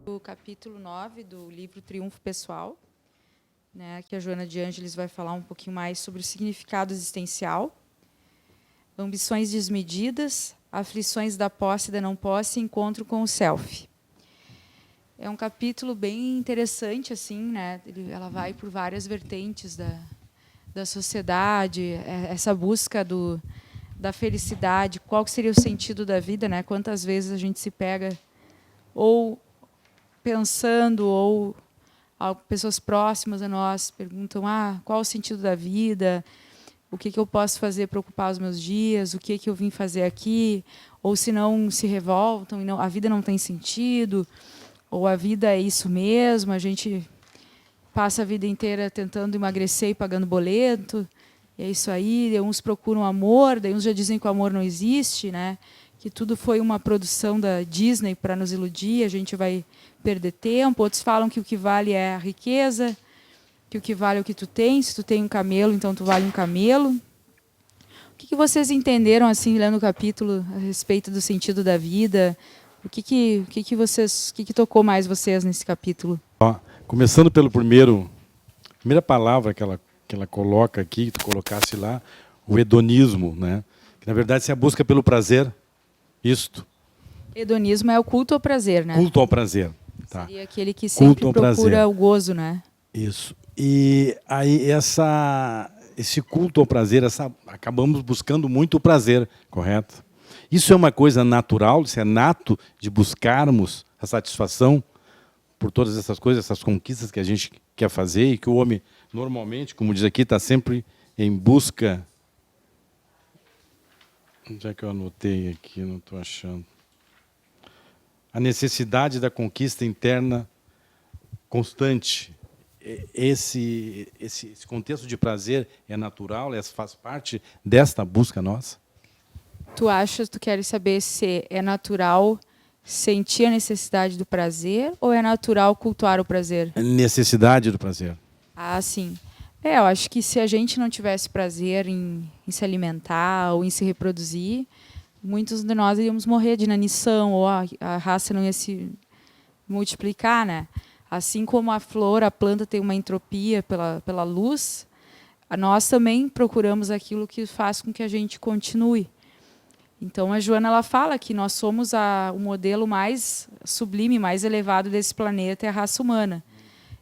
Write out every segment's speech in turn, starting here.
O capítulo 9 do livro Triunfo Pessoal, né, que a Joana de Ângeles vai falar um pouquinho mais sobre o significado existencial, ambições desmedidas, aflições da posse e da não posse, encontro com o self. É um capítulo bem interessante, assim, né? Ela vai por várias vertentes da sociedade, essa busca da felicidade, qual que seria o sentido da vida, né? Quantas vezes a gente se pega ou pensando, ou pessoas próximas a nós perguntam qual o sentido da vida, o que eu posso fazer para ocupar os meus dias, o que eu vim fazer aqui, ou se não se revoltam, e a vida não tem sentido, ou a vida é isso mesmo, a gente passa a vida inteira tentando emagrecer e pagando boleto, e é isso aí, daí uns procuram amor, daí uns já dizem que o amor não existe, né? Que tudo foi uma produção da Disney para nos iludir, a gente vai perder tempo. Outros falam que o que vale é a riqueza, que o que vale é o que tu tem. Se tu tem um camelo, então tu vale um camelo. O que vocês entenderam, assim, lendo o capítulo, a respeito do sentido da vida? O que tocou mais vocês nesse capítulo? Começando pelo primeira palavra que ela coloca aqui, que tu colocasse lá, o hedonismo, né? Que, na verdade, é a busca pelo prazer. Isto. Hedonismo é o culto ao prazer, né? Culto ao prazer. Tá. Seria aquele que sempre procura prazer. O gozo, né? Isso. E aí esse culto ao prazer, acabamos buscando muito o prazer, correto? Isso é uma coisa natural, isso é nato de buscarmos a satisfação por todas essas coisas, essas conquistas que a gente quer fazer e que o homem, normalmente, como diz aqui, está sempre em busca. Onde é que eu anotei aqui? Não estou achando. A necessidade da conquista interna constante. Esse contexto de prazer é natural, faz parte desta busca nossa? Tu queres saber se é natural sentir a necessidade do prazer ou é natural cultuar o prazer? A necessidade do prazer. Sim. Eu acho que se a gente não tivesse prazer em se alimentar ou em se reproduzir, muitos de nós iríamos morrer de inanição, ou a raça não ia se multiplicar, né? Assim como a flor, a planta tem uma entropia pela luz, nós também procuramos aquilo que faz com que a gente continue. Então, a Joana ela fala que nós somos o modelo mais sublime, mais elevado desse planeta, é a raça humana.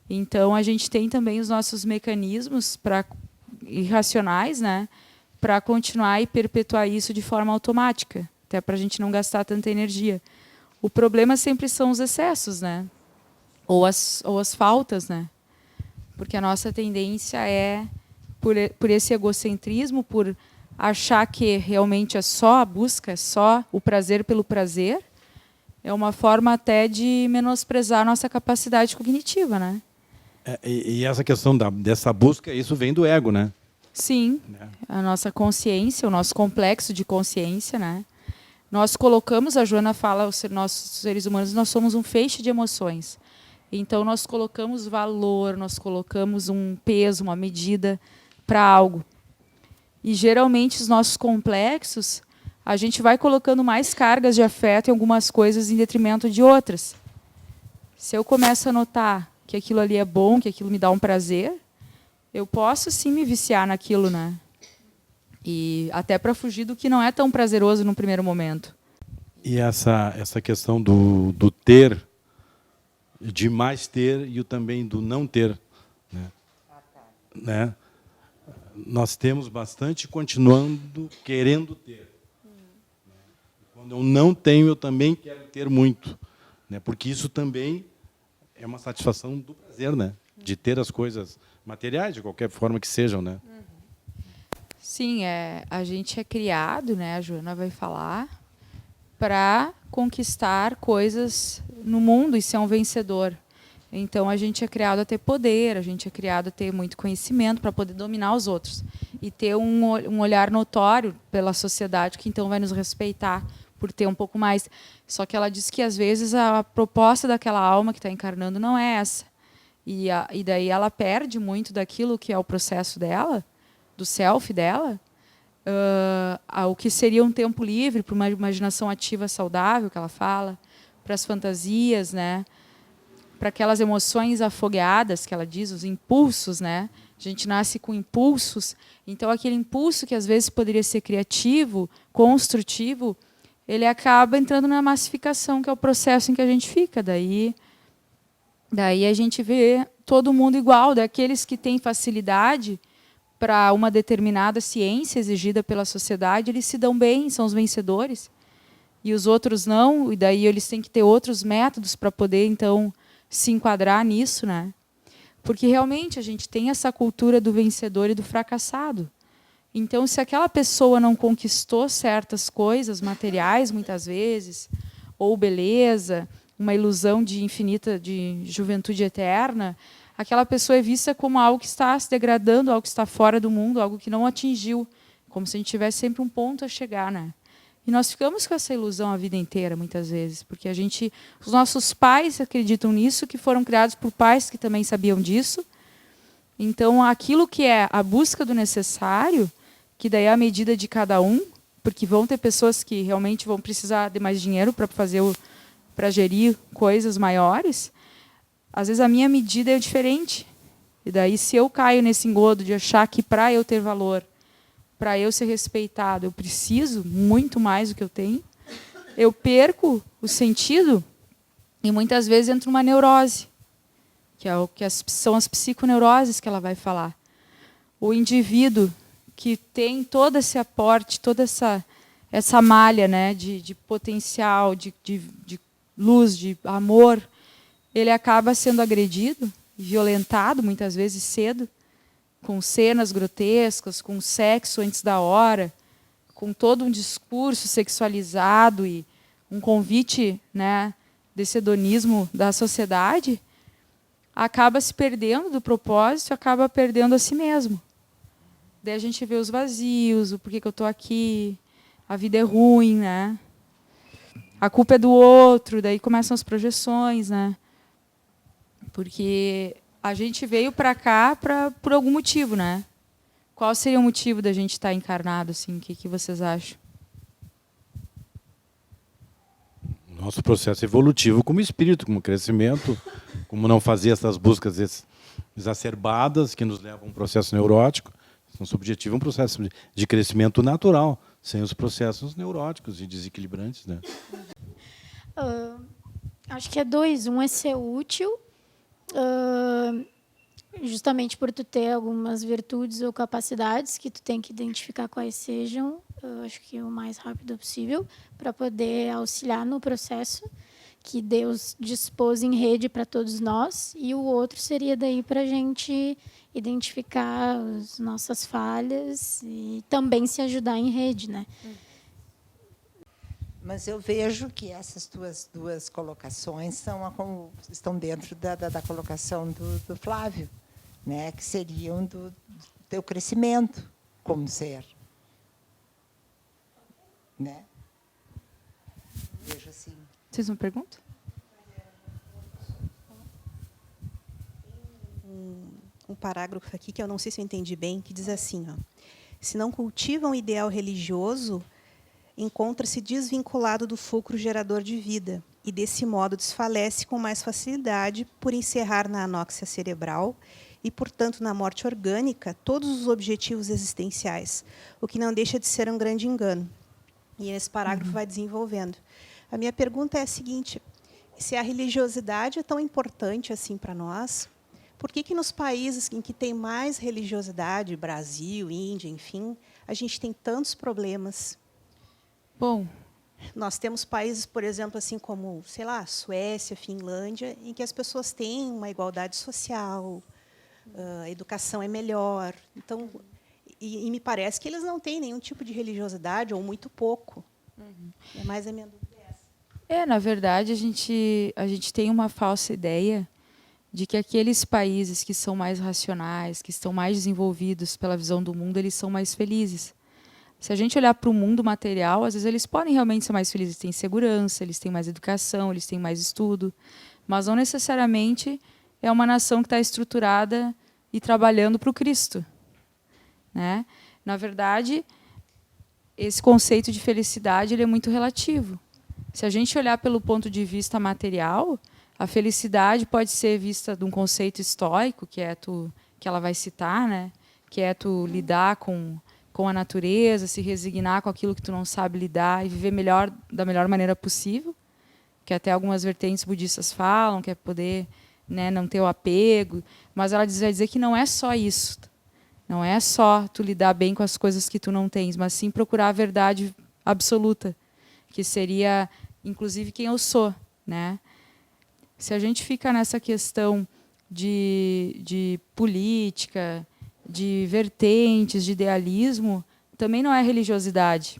Então, a gente tem também os nossos mecanismos irracionais, né, para continuar e perpetuar isso de forma automática, até para a gente não gastar tanta energia. O problema sempre são os excessos, né, ou as faltas, né, porque a nossa tendência é, por esse egocentrismo, por achar que realmente é só a busca, é só o prazer pelo prazer, é uma forma até de menosprezar a nossa capacidade cognitiva, né? E essa questão dessa busca, isso vem do ego, né? Sim, a nossa consciência, o nosso complexo de consciência, né? Nós colocamos, a Joana fala, nós seres humanos, nós somos um feixe de emoções. Então, nós colocamos valor, nós colocamos um peso, uma medida para algo. E, geralmente, os nossos complexos, a gente vai colocando mais cargas de afeto em algumas coisas em detrimento de outras. Se eu começo a notar que aquilo ali é bom, que aquilo me dá um prazer, eu posso, sim, me viciar naquilo, né? E até para fugir do que não é tão prazeroso no primeiro momento. E essa questão do ter, de mais ter, e também do não ter, né? Nós temos bastante continuando querendo ter. Quando eu não tenho, eu também quero ter muito, né? Porque isso também é uma satisfação do prazer, né? De ter as coisas materiais, de qualquer forma que sejam, né? Sim, a gente é criado, né? A Joana vai falar, para conquistar coisas no mundo e ser um vencedor. Então, a gente é criado a ter poder, a gente é criado a ter muito conhecimento para poder dominar os outros. E ter um olhar notório pela sociedade, que então vai nos respeitar por ter um pouco mais. Só que ela diz que, às vezes, a proposta daquela alma que está encarnando não é essa. E daí ela perde muito daquilo que é o processo dela, do self dela, o que seria um tempo livre para uma imaginação ativa saudável, que ela fala, para as fantasias, né? para aquelas emoções afogueadas que ela diz, os impulsos, né? A gente nasce com impulsos, então aquele impulso que às vezes poderia ser criativo, construtivo, ele acaba entrando na massificação, que é o processo em que a gente fica. Daí a gente vê todo mundo igual, daqueles que têm facilidade para uma determinada ciência exigida pela sociedade, eles se dão bem, são os vencedores, e os outros não, e daí eles têm que ter outros métodos para poder, então, se enquadrar nisso, né? Porque realmente a gente tem essa cultura do vencedor e do fracassado. Então, se aquela pessoa não conquistou certas coisas materiais, muitas vezes, ou beleza, uma ilusão de juventude eterna, aquela pessoa é vista como algo que está se degradando, algo que está fora do mundo, algo que não atingiu, como se a gente tivesse sempre um ponto a chegar, né? E nós ficamos com essa ilusão a vida inteira, muitas vezes, porque os nossos pais acreditam nisso, que foram criados por pais que também sabiam disso. Então, aquilo que é a busca do necessário, que daí é a medida de cada um, porque vão ter pessoas que realmente vão precisar de mais dinheiro para gerir coisas maiores, às vezes a minha medida é diferente. E daí, se eu caio nesse engodo de achar que para eu ter valor, para eu ser respeitado, eu preciso muito mais do que eu tenho, eu perco o sentido e muitas vezes entro numa neurose, que é o que são as psiconeuroses que ela vai falar. O indivíduo que tem todo esse aporte, toda essa malha, né, de potencial, de luz, de amor, ele acaba sendo agredido, violentado, muitas vezes cedo, com cenas grotescas, com sexo antes da hora, com todo um discurso sexualizado e um convite, né, desse hedonismo da sociedade, acaba se perdendo do propósito, acaba perdendo a si mesmo. Daí a gente vê os vazios, o porquê que eu estou aqui, a vida é ruim, né? A culpa é do outro, daí começam as projeções, né? Porque a gente veio para cá por algum motivo, né? Qual seria o motivo da gente estar encarnado, assim? O que vocês acham? Nosso processo evolutivo como espírito, como crescimento, como não fazer essas buscas exacerbadas que nos levam a um processo neurótico. Nosso objetivo é um processo de crescimento natural, sem os processos neuróticos e desequilibrantes, né? Acho que é dois. Um é ser útil, justamente por tu ter algumas virtudes ou capacidades que tu tem que identificar quais sejam, acho que o mais rápido possível, para poder auxiliar no processo que Deus dispôs em rede para todos nós, e o outro seria daí para a gente identificar as nossas falhas e também se ajudar em rede, né? Mas eu vejo que essas duas colocações estão dentro da colocação do Flávio, né? Que seriam do teu crescimento como ser. Né? Vejo assim. Vocês não perguntam? Um parágrafo aqui que eu não sei se eu entendi bem, que diz assim, ó: se não cultivam o ideal religioso, encontra-se desvinculado do fulcro gerador de vida e, desse modo, desfalece com mais facilidade por encerrar na anóxia cerebral e, portanto, na morte orgânica, todos os objetivos existenciais, o que não deixa de ser um grande engano. E esse parágrafo vai desenvolvendo. A minha pergunta é a seguinte: se a religiosidade é tão importante assim para nós, por que nos países em que tem mais religiosidade, Brasil, Índia, enfim, a gente tem tantos problemas? Bom, nós temos países, por exemplo, assim como, sei lá, Suécia, Finlândia, em que as pessoas têm uma igualdade social, a educação é melhor. Então, e me parece que eles não têm nenhum tipo de religiosidade, ou muito pouco. É mais a minha dúvida essa. na verdade, a gente tem uma falsa ideia de que aqueles países que são mais racionais, que estão mais desenvolvidos pela visão do mundo, eles são mais felizes. Se a gente olhar para o mundo material, às vezes eles podem realmente ser mais felizes. Eles têm segurança, eles têm mais educação, eles têm mais estudo. Mas não necessariamente é uma nação que está estruturada e trabalhando para o Cristo. Né? Na verdade, esse conceito de felicidade ele é muito relativo. Se a gente olhar pelo ponto de vista material, A felicidade pode ser vista de um conceito estoico, que ela vai citar, né? Que é tu lidar com a natureza, se resignar com aquilo que tu não sabe lidar e viver da melhor maneira possível, que até algumas vertentes budistas falam, que é poder, né, não ter o apego, mas ela vai dizer que não é só isso. Não é só tu lidar bem com as coisas que tu não tens, mas sim procurar a verdade absoluta, que seria, inclusive, quem eu sou, né? Se a gente fica nessa questão de política, de vertentes, de idealismo, também não é religiosidade.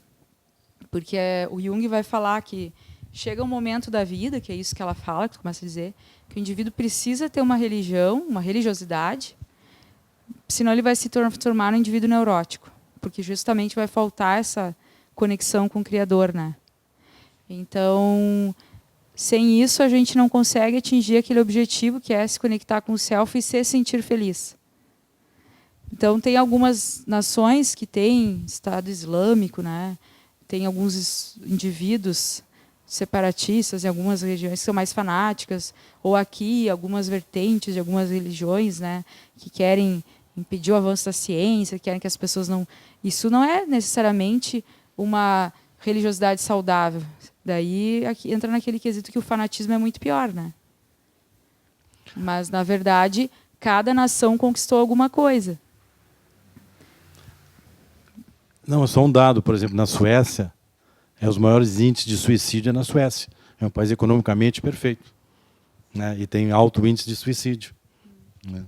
Porque o Jung vai falar que chega um momento da vida, que é isso que ela fala, que tu começa a dizer, que o indivíduo precisa ter uma religião, uma religiosidade, senão ele vai se transformar num indivíduo neurótico, porque justamente vai faltar essa conexão com o Criador, né? Então, sem isso, a gente não consegue atingir aquele objetivo, que é se conectar com o self e se sentir feliz. Então, tem algumas nações que têm Estado Islâmico, né? Tem alguns indivíduos separatistas em algumas regiões que são mais fanáticas, ou aqui algumas vertentes de algumas religiões, né, que querem impedir o avanço da ciência, querem que as pessoas não... Isso não é necessariamente uma religiosidade saudável. Daí aqui entra naquele quesito que o fanatismo é muito pior, né? Mas, na verdade, cada nação conquistou alguma coisa. Não, é só um dado, por exemplo, na Suécia, os maiores índices de suicídio é na Suécia. É um país economicamente perfeito, né? E tem alto índice de suicídio, né?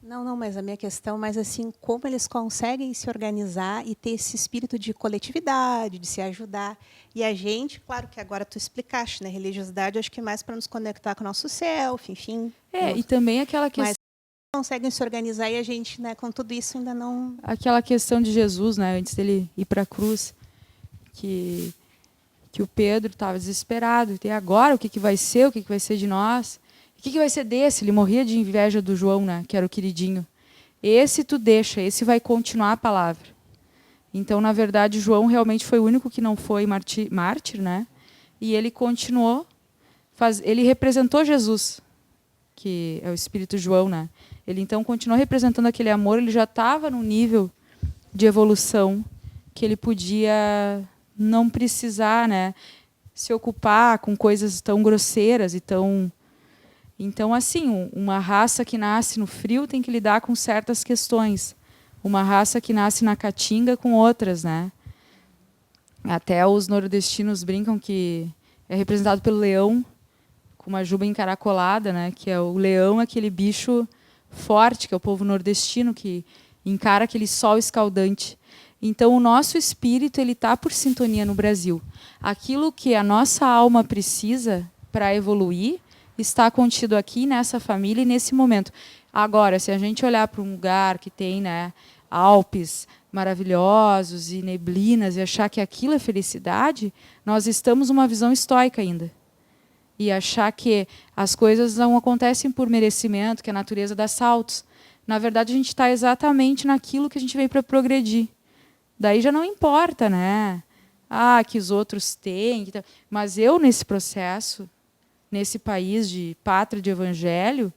Não, mas a minha questão, mas assim, como eles conseguem se organizar e ter esse espírito de coletividade, de se ajudar. E a gente, claro que agora tu explicaste, né? Religiosidade, acho que é mais para nos conectar com o nosso self, enfim. E também aquela questão... Mas conseguem se organizar e a gente, né, com tudo isso ainda não... Aquela questão de Jesus, né, antes dele ir para a cruz, que o Pedro estava desesperado. E agora, o que vai ser? O que vai ser de nós? O que vai ser desse? Ele morria de inveja do João, né, que era o queridinho. Esse tu deixa, esse vai continuar a palavra. Então, na verdade, João realmente foi o único que não foi mártir, né? E ele continuou, ele representou Jesus, que é o Espírito João, né? Ele então continuou representando aquele amor, ele já estava num nível de evolução que ele podia não precisar, né, se ocupar com coisas tão grosseiras e tão... Então, assim, uma raça que nasce no frio tem que lidar com certas questões. Uma raça que nasce na caatinga com outras, né? Até os nordestinos brincam que é representado pelo leão, com uma juba encaracolada, né? Que é o leão, aquele bicho forte, que é o povo nordestino, que encara aquele sol escaldante. Então, o nosso espírito ele está por sintonia no Brasil. Aquilo que a nossa alma precisa para evoluir está contido aqui nessa família e nesse momento. Agora, se a gente olhar para um lugar que tem, né, Alpes maravilhosos e neblinas e achar que aquilo é felicidade, nós estamos numa visão estoica ainda. E achar que as coisas não acontecem por merecimento, que a natureza dá saltos. Na verdade, a gente está exatamente naquilo que a gente veio para progredir. Daí já não importa, né? Que os outros têm. Mas eu, nesse processo, nesse país de pátria de evangelho,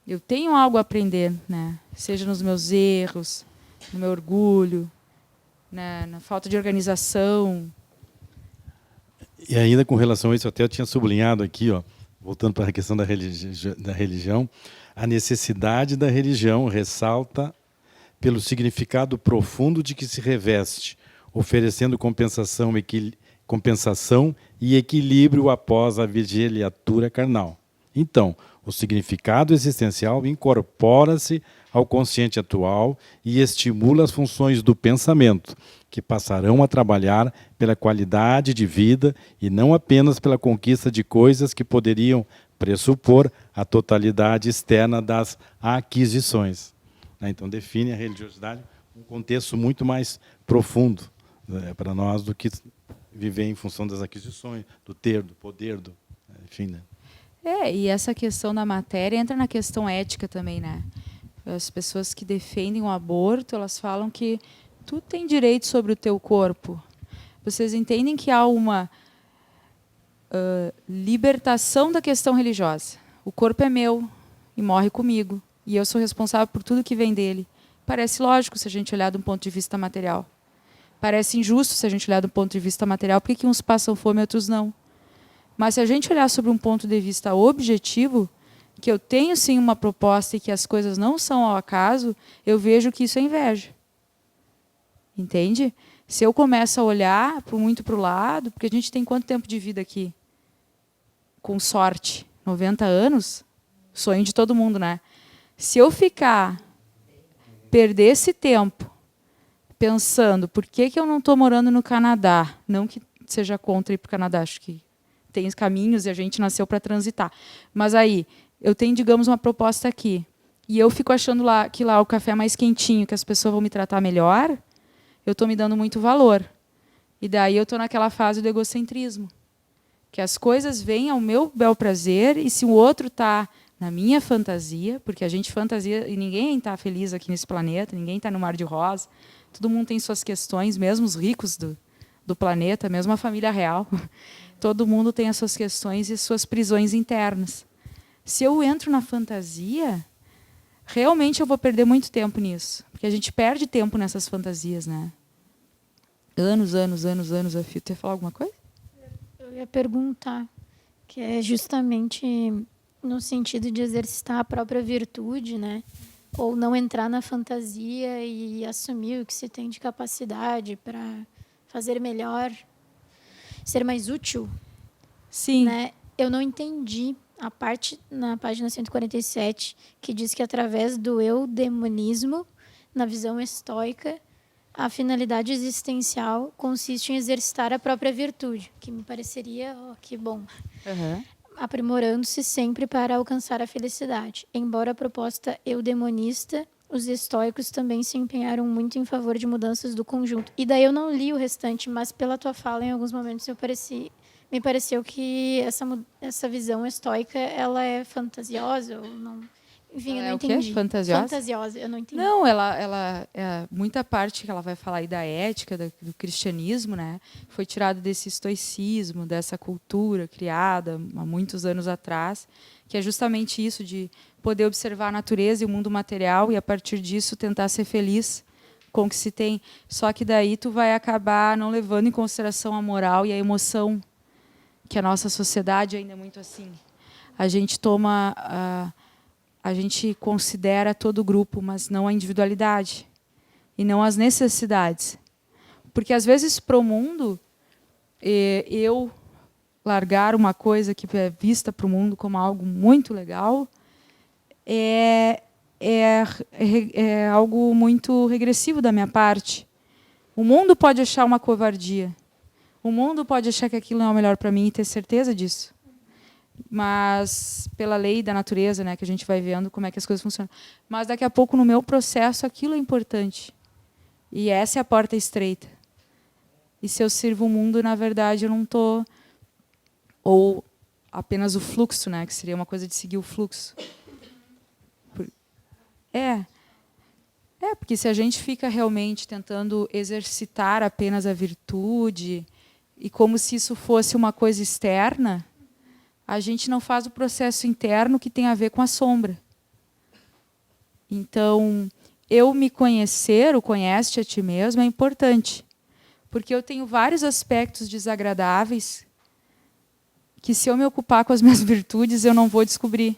eu tenho algo a aprender, né? Seja nos meus erros, no meu orgulho, né? Na falta de organização. E ainda com relação a isso, até eu tinha sublinhado aqui, ó, voltando para a questão da religião, a necessidade da religião ressalta pelo significado profundo de que se reveste, oferecendo compensação e equilíbrio após a vigiliatura carnal. Então, o significado existencial incorpora-se ao consciente atual e estimula as funções do pensamento, que passarão a trabalhar pela qualidade de vida e não apenas pela conquista de coisas que poderiam pressupor a totalidade externa das aquisições. Então, define a religiosidade um contexto muito mais profundo, né, para nós do que viver em função das aquisições, do ter, do poder, enfim, né? E essa questão da matéria entra na questão ética também, né? As pessoas que defendem o aborto, elas falam que tu tem direito sobre o teu corpo. Vocês entendem que há uma libertação da questão religiosa. O corpo é meu e morre comigo. E eu sou responsável por tudo que vem dele. Parece lógico se a gente olhar de um ponto de vista material. Parece injusto se a gente olhar do ponto de vista material. Por que uns passam fome e outros não? Mas se a gente olhar sobre um ponto de vista objetivo, que eu tenho sim uma proposta e que as coisas não são ao acaso, eu vejo que isso é inveja. Entende? Se eu começo a olhar muito para o lado, porque a gente tem quanto tempo de vida aqui? Com sorte, 90 anos, sonho de todo mundo, né? Se eu perder esse tempo pensando por que eu não estou morando no Canadá, não que seja contra ir para o Canadá, acho que tem os caminhos e a gente nasceu para transitar. Mas aí, eu tenho, digamos, uma proposta aqui, e eu fico achando que lá o café é mais quentinho, que as pessoas vão me tratar melhor, eu estou me dando muito valor. E daí eu estou naquela fase do egocentrismo, que as coisas vêm ao meu bel prazer, e se o outro está na minha fantasia, porque a gente fantasia, e ninguém está feliz aqui nesse planeta, ninguém está no mar de rosa, todo mundo tem suas questões, mesmo os ricos do planeta, mesmo a família real, todo mundo tem as suas questões e suas prisões internas. Se eu entro na fantasia, realmente eu vou perder muito tempo nisso, porque a gente perde tempo nessas fantasias, né? Anos a fio. Tu ia falar alguma coisa? Eu ia perguntar, que é justamente no sentido de exercitar a própria virtude, né? Ou não entrar na fantasia e assumir o que se tem de capacidade para fazer melhor, ser mais útil. Sim. Né? Eu não entendi a parte na página 147 que diz que através do eudemonismo, na visão estoica, a finalidade existencial consiste em exercitar a própria virtude, que me pareceria, que bom, aprimorando-se sempre para alcançar a felicidade. Embora a proposta eudemonista, os estoicos também se empenharam muito em favor de mudanças do conjunto. E daí eu não li o restante, mas pela tua fala, em alguns momentos me pareceu que essa visão estoica ela é fantasiosa ou não. Enfim, eu não entendi. O quê? Fantasiosa? Fantasiosa, eu não entendi. Não, ela muita parte que ela vai falar aí da ética, do cristianismo, né, foi tirada desse estoicismo, dessa cultura criada há muitos anos atrás, que é justamente isso de poder observar a natureza e o mundo material e a partir disso tentar ser feliz com o que se tem. Só que daí tu vai acabar não levando em consideração a moral e a emoção, que a nossa sociedade ainda é muito assim. A gente a gente considera todo o grupo, mas não a individualidade e não as necessidades. Porque, às vezes, para o mundo, eu largar uma coisa que é vista para o mundo como algo muito legal é algo muito regressivo da minha parte. O mundo pode achar uma covardia. O mundo pode achar que aquilo não é o melhor para mim e ter certeza disso. Mas pela lei da natureza, né, que a gente vai vendo como é que as coisas funcionam. Mas daqui a pouco no meu processo aquilo é importante. E essa é a porta estreita. E se eu sirvo o mundo, na verdade, eu não estou ou apenas o fluxo, né, que seria uma coisa de seguir o fluxo. Porque se a gente fica realmente tentando exercitar apenas a virtude e como se isso fosse uma coisa externa, a gente não faz o processo interno que tem a ver com a sombra. Então, eu me conhecer, o conhece a ti mesmo, é importante. Porque eu tenho vários aspectos desagradáveis que, se eu me ocupar com as minhas virtudes, eu não vou descobrir.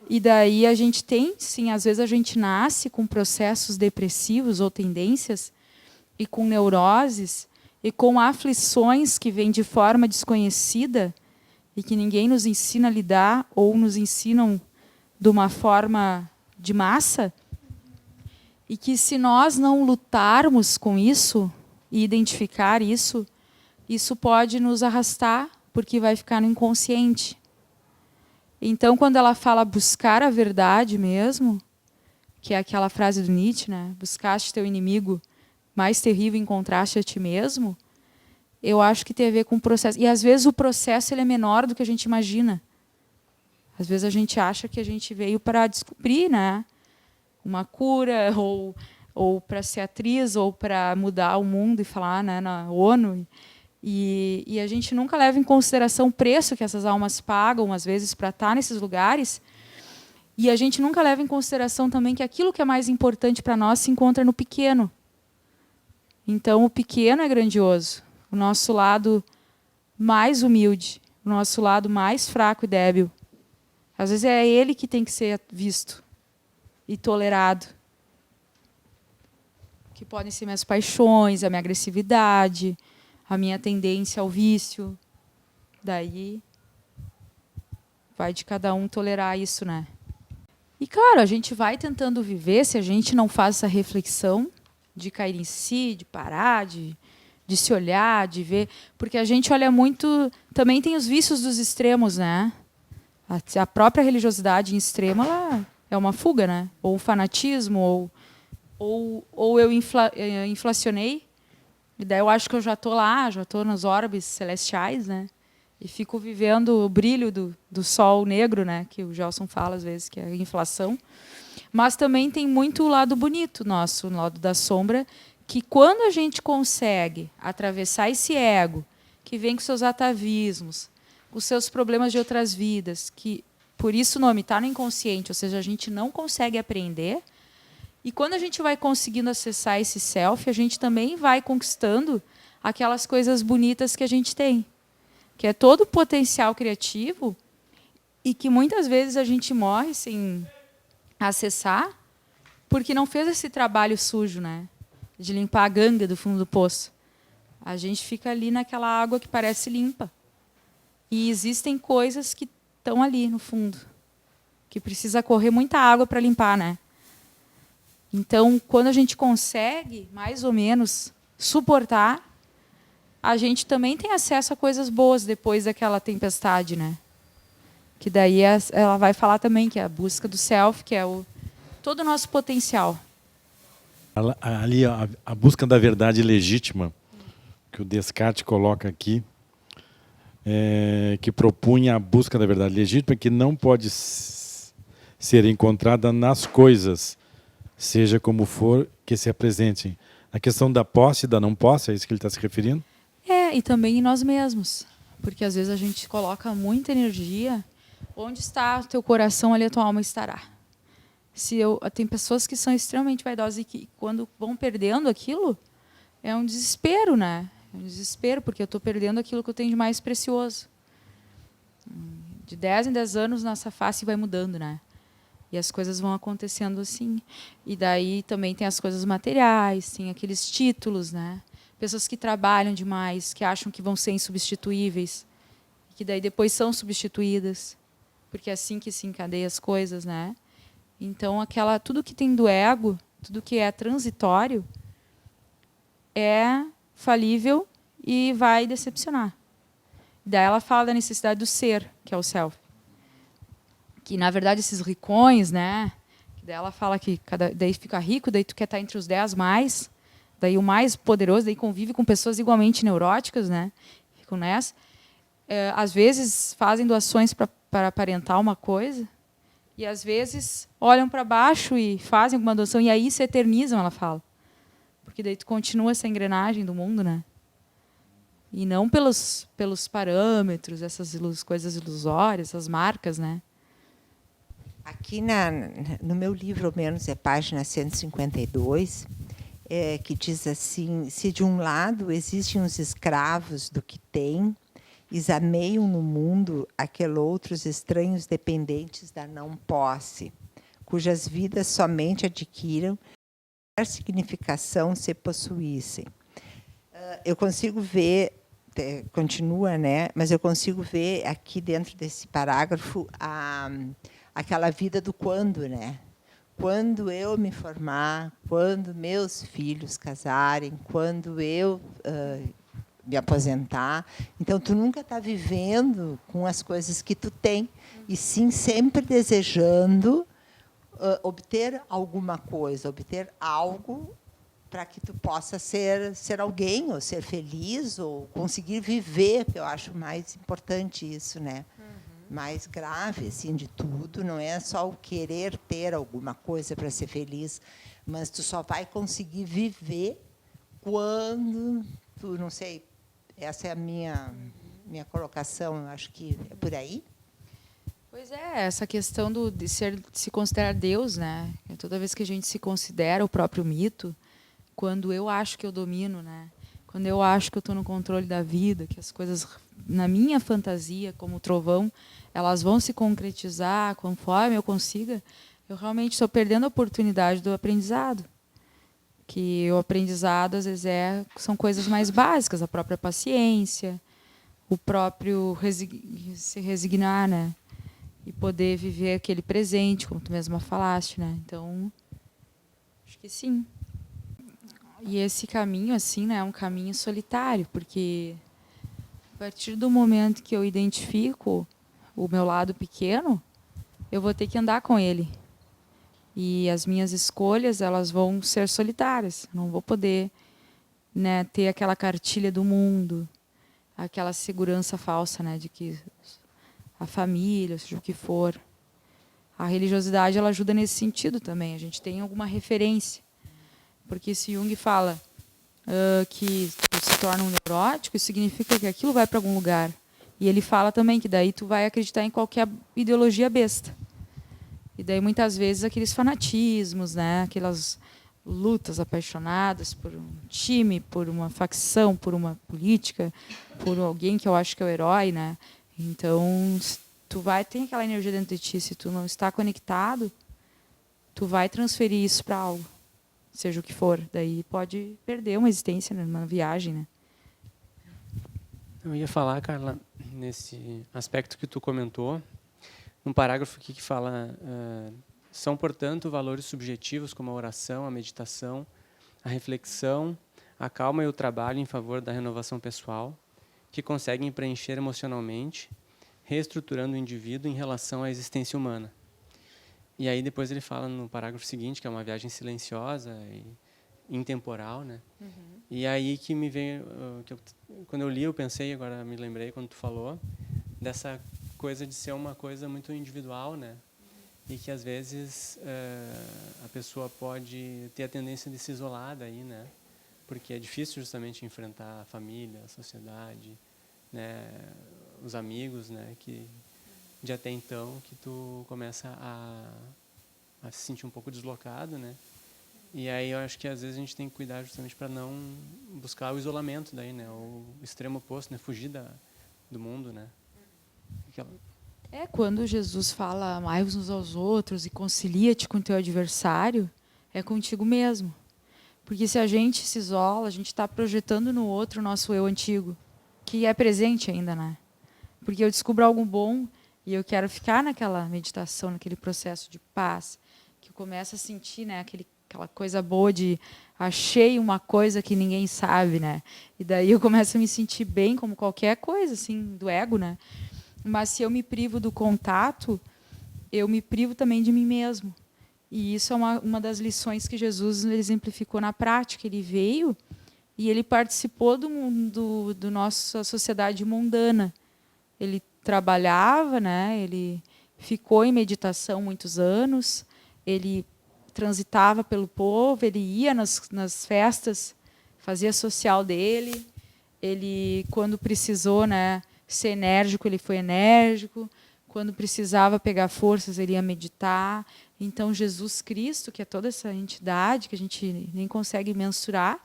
E daí a gente tem, sim, às vezes a gente nasce com processos depressivos ou tendências e com neuroses, e com aflições que vêm de forma desconhecida e que ninguém nos ensina a lidar ou nos ensinam de uma forma de massa, e que se nós não lutarmos com isso e identificar isso, isso pode nos arrastar, porque vai ficar no inconsciente. Então, quando ela fala buscar a verdade mesmo, que é aquela frase do Nietzsche, né? Buscaste teu inimigo mais terrível, encontraste a ti mesmo, eu acho que tem a ver com o processo. E, às vezes, o processo ele é menor do que a gente imagina. Às vezes, a gente acha que a gente veio para descobrir, né, uma cura, ou para ser atriz, ou para mudar o mundo e falar, né, na ONU. E a gente nunca leva em consideração o preço que essas almas pagam, às vezes, para estar nesses lugares. E a gente nunca leva em consideração também que aquilo que é mais importante para nós se encontra no pequeno. Então, o pequeno é grandioso. O nosso lado mais humilde, o nosso lado mais fraco e débil. Às vezes é ele que tem que ser visto e tolerado. Que podem ser minhas paixões, a minha agressividade, a minha tendência ao vício. Daí vai de cada um tolerar isso, né? E, claro, a gente vai tentando viver, se a gente não faz essa reflexão de cair em si, de parar, de se olhar, de ver. Porque a gente olha muito... Também tem os vícios dos extremos, né? A própria religiosidade em extremo, ela é uma fuga, né? Ou o fanatismo, ou eu inflacionei, e daí eu acho que eu já estou lá, já estou nos orbes celestiais, né? E fico vivendo o brilho do sol negro, né? Que o Gelson fala às vezes, que é a inflação. Mas também tem muito o lado bonito nosso, o lado da sombra, que quando a gente consegue atravessar esse ego, que vem com seus atavismos, os seus problemas de outras vidas, que por isso o nome está no inconsciente, ou seja, a gente não consegue aprender. E quando a gente vai conseguindo acessar esse self, a gente também vai conquistando aquelas coisas bonitas que a gente tem, que é todo o potencial criativo e que muitas vezes a gente morre sem acessar porque não fez esse trabalho sujo, né? De limpar a ganga do fundo do poço. A gente fica ali naquela água que parece limpa. E existem coisas que estão ali no fundo, que precisa correr muita água para limpar, né? Então, quando a gente consegue, mais ou menos, suportar, a gente também tem acesso a coisas boas depois daquela tempestade, né? Que daí ela vai falar também que é a busca do self, que é todo o nosso potencial. Ali, a busca da verdade legítima, que o Descartes coloca aqui, que propunha a busca da verdade legítima, que não pode ser encontrada nas coisas, seja como for que se apresentem. A questão da posse e da não posse, é isso que ele está se referindo? E também em nós mesmos. Porque às vezes a gente coloca muita energia. Onde está o teu coração, ali a tua alma estará. Tem pessoas que são extremamente vaidosas e que, quando vão perdendo aquilo, é um desespero, né? É um desespero, porque eu estou perdendo aquilo que eu tenho de mais precioso. De 10 em 10 anos, nossa face vai mudando, né? E as coisas vão acontecendo assim. E daí também tem as coisas materiais, tem aqueles títulos, né? Pessoas que trabalham demais, que acham que vão ser insubstituíveis, que daí depois são substituídas, porque é assim que se encadeia as coisas, né? Então, tudo que tem do ego, tudo que é transitório, é falível e vai decepcionar. Daí ela fala da necessidade do ser, que é o self. Que, na verdade, esses ricões, né? Daí ela fala que daí fica rico, daí tu quer estar entre os 10 mais, daí o mais poderoso, daí convive com pessoas igualmente neuróticas, né? Ficam nessa. Às vezes fazem doações para aparentar uma coisa, e às vezes olham para baixo e fazem alguma doação, e aí se eternizam, ela fala. Porque daí tu continua essa engrenagem do mundo, né? E não pelos parâmetros, essas coisas ilusórias, essas marcas, né? Aqui no meu livro, ao menos, é página 152, que diz assim: se de um lado existem os escravos do que têm, exameiam no mundo aqueles outros estranhos dependentes da não posse, cujas vidas somente adquiram qualquer significação se possuíssem. Eu consigo ver, continua, né? Mas eu consigo ver aqui dentro desse parágrafo aquela vida do quando, né? Quando eu me formar, quando meus filhos casarem, quando eu me aposentar. Então, tu nunca está vivendo com as coisas que tu tem, e sim sempre desejando obter alguma coisa, obter algo para que tu possa ser alguém, ou ser feliz, ou conseguir viver, que eu acho mais importante isso, né? Mais grave, assim, de tudo, não é só o querer ter alguma coisa para ser feliz, mas tu só vai conseguir viver quando tu, não sei, Essa é a minha colocação, eu acho que é por aí. Pois é, essa questão de se considerar Deus, né? Toda vez que a gente se considera o próprio mito, quando eu acho que eu domino, né? Quando eu acho que eu estou no controle da vida, que as coisas, na minha fantasia, como o trovão, elas vão se concretizar conforme eu consiga, eu realmente estou perdendo a oportunidade do aprendizado. Que o aprendizado, às vezes, são coisas mais básicas, a própria paciência, o próprio se resignar, né? E poder viver aquele presente, como tu mesma falaste, né? Então, acho que sim. E esse caminho, assim, né, é um caminho solitário, porque a partir do momento que eu identifico o meu lado pequeno, eu vou ter que andar com ele. E as minhas escolhas, elas vão ser solitárias. Não vou poder, né, ter aquela cartilha do mundo, aquela segurança falsa, né, de que a família, seja o que for. A religiosidade, ela ajuda nesse sentido também. A gente tem alguma referência. Porque se Jung fala que tu se torna um neurótico, isso significa que aquilo vai para algum lugar. E ele fala também que daí tu vai acreditar em qualquer ideologia besta. E daí, muitas vezes, aqueles fanatismos, né, aquelas lutas apaixonadas por um time, por uma facção, por uma política, por alguém que eu acho que é o herói, né? Então, tu tem aquela energia dentro de ti. Se tu não está conectado, tu vai transferir isso para algo, seja o que for. Daí pode perder uma existência, né, numa viagem, né? Eu ia falar, Carla, nesse aspecto que tu comentou, um parágrafo aqui que fala: são, portanto, valores subjetivos como a oração, a meditação, a reflexão, a calma e o trabalho em favor da renovação pessoal, que conseguem preencher emocionalmente, reestruturando o indivíduo em relação à existência humana. E aí depois ele fala no parágrafo seguinte, que é uma viagem silenciosa e intemporal, né? Uhum. E aí que me veio, quando eu li, eu pensei, agora me lembrei quando tu falou, dessa coisa de ser uma coisa muito individual, né? E que às vezes a pessoa pode ter a tendência de se isolar daí, né? Porque é difícil justamente enfrentar a família, a sociedade, né? Os amigos, né? Que de até então que tu começa a se sentir um pouco deslocado, né? E aí eu acho que às vezes a gente tem que cuidar justamente para não buscar o isolamento daí, né? O extremo oposto, né? Fugir do mundo, né? Quando Jesus fala amai-vos uns aos outros e concilia-te com o teu adversário, é contigo mesmo. Porque se a gente se isola, a gente está projetando no outro o nosso eu antigo, que é presente ainda, né? Porque eu descubro algo bom e eu quero ficar naquela meditação, naquele processo de paz, que eu começo a sentir, né, aquela coisa boa de achei uma coisa que ninguém sabe, né? E daí eu começo a me sentir bem como qualquer coisa, assim, do ego, né? Mas se eu me privo do contato, eu me privo também de mim mesmo. E isso é uma das lições que Jesus exemplificou na prática. Ele veio e ele participou do nossa sociedade mundana. Ele trabalhava, né? Ele ficou em meditação muitos anos, ele transitava pelo povo, ele ia nas festas, fazia social dele, ele, quando precisou, né, ser enérgico, ele foi enérgico, quando precisava pegar forças, ele ia meditar. Então, Jesus Cristo, que é toda essa entidade que a gente nem consegue mensurar,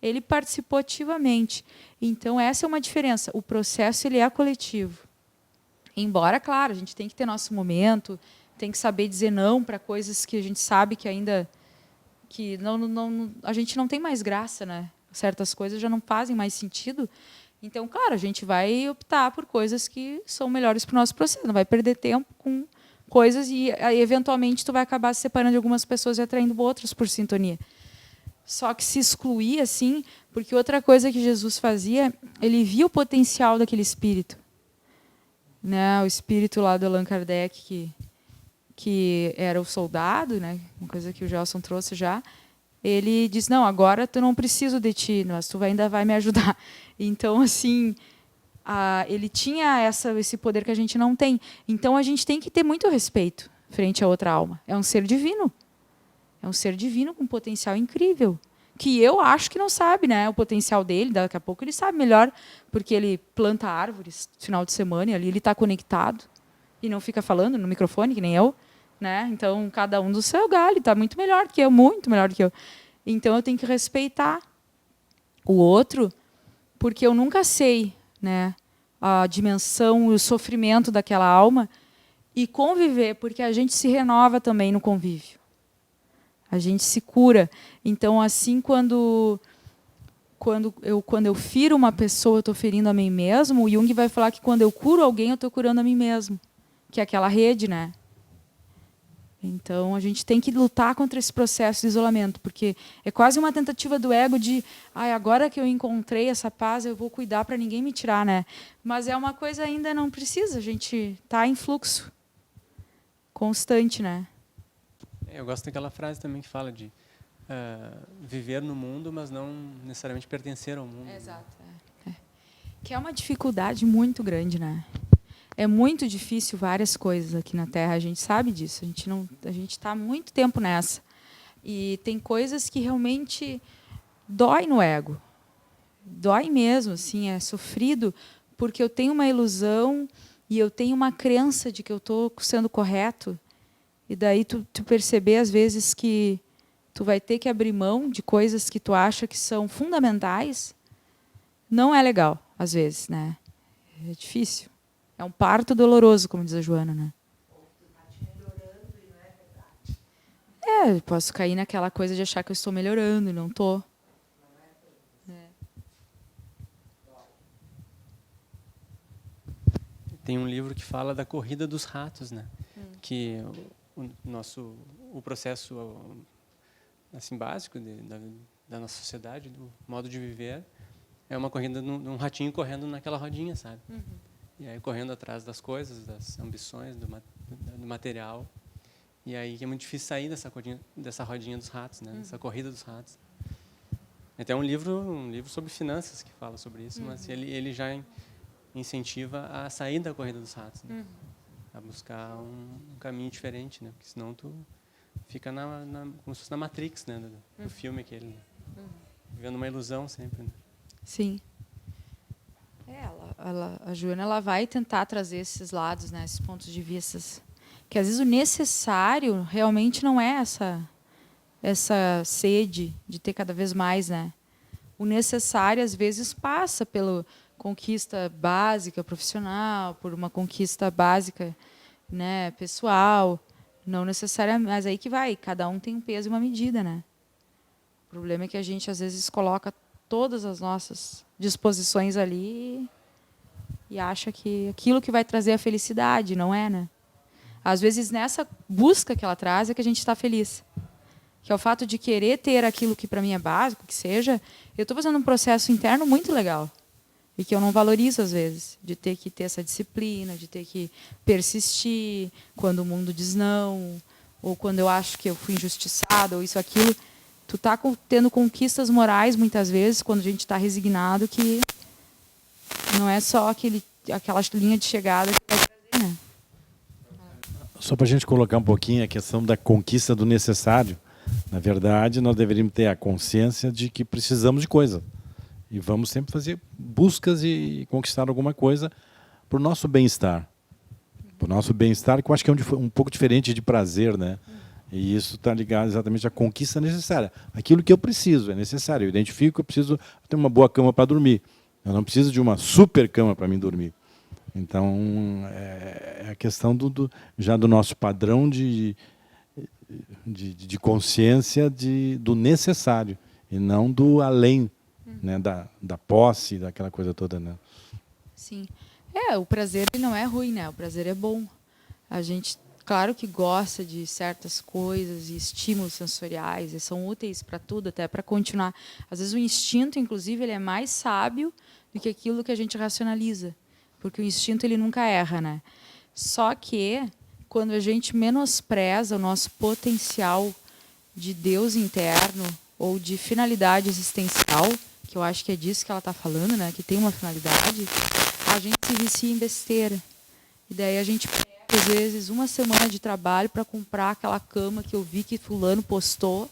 ele participou ativamente. Então, essa é uma diferença. O processo ele é coletivo. Embora, claro, a gente tem que ter nosso momento, tem que saber dizer não para coisas que a gente sabe que ainda que a gente não tem mais graça, né? Certas coisas já não fazem mais sentido. Então, claro, a gente vai optar por coisas que são melhores para o nosso processo. Não vai perder tempo com coisas e, eventualmente, tu vai acabar se separando de algumas pessoas e atraindo outras por sintonia. Só que se excluir, assim, porque outra coisa que Jesus fazia, ele via o potencial daquele espírito. Né? O espírito lá do Allan Kardec, que era o soldado, né? Uma coisa que o Gelson trouxe já, ele disse, não, agora eu não preciso de ti, mas tu ainda vai me ajudar. Então, assim, ele tinha esse poder que a gente não tem. Então, a gente tem que ter muito respeito frente a outra alma. É um ser divino. É um ser divino com um potencial incrível, que eu acho que não sabe, né, o potencial dele. Daqui a pouco ele sabe melhor, porque ele planta árvores no final de semana e ali ele está conectado e não fica falando no microfone, que nem eu, né? Então, cada um do seu galho, está muito melhor do que eu, muito melhor do que eu. Então, eu tenho que respeitar o outro, porque eu nunca sei, né, a dimensão e o sofrimento daquela alma, e conviver, porque a gente se renova também no convívio. A gente se cura. Então, assim, quando eu firo uma pessoa, eu estou ferindo a mim mesmo. O Jung vai falar que quando eu curo alguém, eu estou curando a mim mesmo. Que é aquela rede, né? Então, a gente tem que lutar contra esse processo de isolamento, porque é quase uma tentativa do ego de agora que eu encontrei essa paz, eu vou cuidar para ninguém me tirar, né? Mas é uma coisa ainda não precisa, a gente está em fluxo constante, né? Eu gosto daquela frase também que fala de viver no mundo, mas não necessariamente pertencer ao mundo. Exato. Que é uma dificuldade muito grande, né? É muito difícil várias coisas aqui na Terra, a gente sabe disso. A gente está há muito tempo nessa. E tem coisas que realmente dói no ego. Dói mesmo, assim, é sofrido, porque eu tenho uma ilusão e eu tenho uma crença de que eu estou sendo correto. E daí tu perceber, às vezes, que tu vai ter que abrir mão de coisas que tu acha que são fundamentais, não é legal, às vezes, né? É difícil. É um parto doloroso, como diz a Joana, né? Eu posso cair naquela coisa de achar que eu estou melhorando e não estou. Tem um livro que fala da corrida dos ratos, né? Que o processo assim básico da nossa sociedade, do modo de viver, é uma corrida de um ratinho correndo naquela rodinha, sabe? E aí correndo atrás das coisas, das ambições, do material. E aí é muito difícil sair dessa rodinha dos ratos, né? Dessa corrida dos ratos. Até um livro sobre finanças que fala sobre isso, mas ele já incentiva a sair da corrida dos ratos, né? A buscar um caminho diferente, né? Porque senão tu fica como se fosse na Matrix, né? Do filme aquele, né? Vivendo uma ilusão sempre, né? Sim. A Joana ela vai tentar trazer esses lados, né? Esses pontos de vista. Que às vezes o necessário realmente não é essa sede de ter cada vez mais, né? O necessário, às vezes, passa pela conquista básica profissional, por uma conquista básica, né, pessoal, não necessariamente, mas aí que vai, cada um tem um peso e uma medida, né? O problema é que a gente às vezes coloca todas as nossas disposições ali e acha que aquilo que vai trazer a felicidade, não é, né? Às vezes nessa busca que ela traz é que a gente está feliz. Que é o fato de querer ter aquilo que para mim é básico, que seja, eu estou fazendo um processo interno muito legal. E que eu não valorizo, às vezes, de ter que ter essa disciplina, de ter que persistir quando o mundo diz não, ou quando eu acho que eu fui injustiçada, ou isso, aquilo. Tu está tendo conquistas morais, muitas vezes, quando a gente está resignado, que não é só aquela linha de chegada que vai trazer, né? Só para a gente colocar um pouquinho a questão da conquista do necessário. Na verdade, nós deveríamos ter a consciência de que precisamos de coisa. E vamos sempre fazer buscas e conquistar alguma coisa para o nosso bem-estar. Para o nosso bem-estar, que eu acho que é um pouco diferente de prazer, né? E isso está ligado exatamente à conquista necessária. Aquilo que eu preciso, é necessário. Eu identifico que eu preciso ter uma boa cama para dormir. Eu não preciso de uma super cama para mim dormir. Então, é a questão já do nosso padrão de consciência do necessário, e não do além, né, da posse, daquela coisa toda, né? Sim. O prazer ele não é ruim, né? O prazer é bom. A gente, claro que gosta de certas coisas e estímulos sensoriais, e são úteis para tudo, até para continuar. Às vezes o instinto, inclusive, ele é mais sábio do que aquilo que a gente racionaliza, porque o instinto ele nunca erra, né? Só que quando a gente menospreza o nosso potencial de Deus interno ou de finalidade existencial, que eu acho que é disso que ela está falando, né? Que tem uma finalidade, a gente se vicia em besteira. E daí a gente pega, às vezes, uma semana de trabalho para comprar aquela cama que eu vi que fulano postou